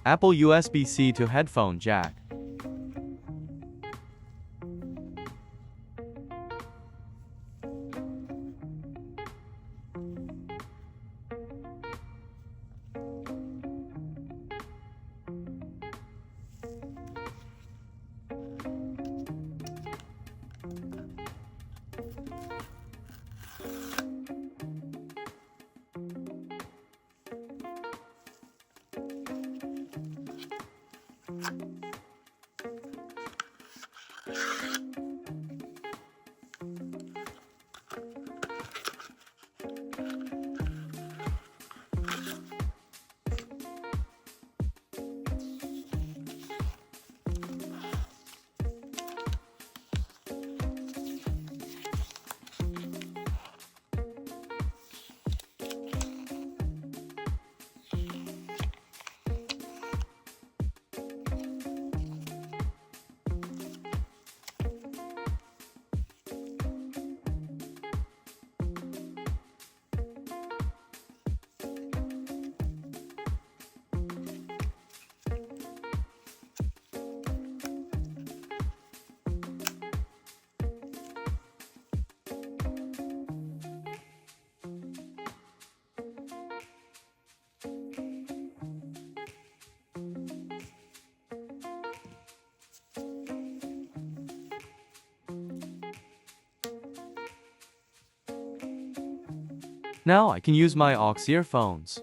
Apple USB-C to headphone jack. Now I can use my aux earphones.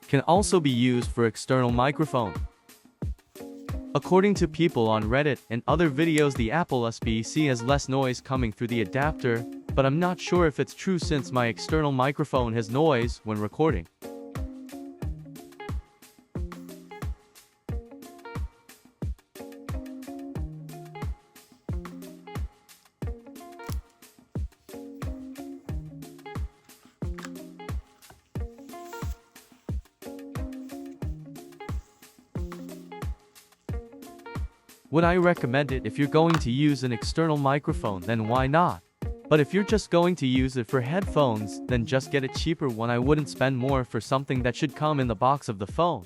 Can also be used for external microphone. According to people on Reddit and other videos, the Apple USB-C has less noise coming through the adapter, but I'm not sure if it's true since my external microphone has noise when recording. Would I recommend it? If you're going to use an external microphone, then why not? But if you're just going to use it for headphones, then just get a cheaper one. I wouldn't spend more for something that should come in the box of the phone.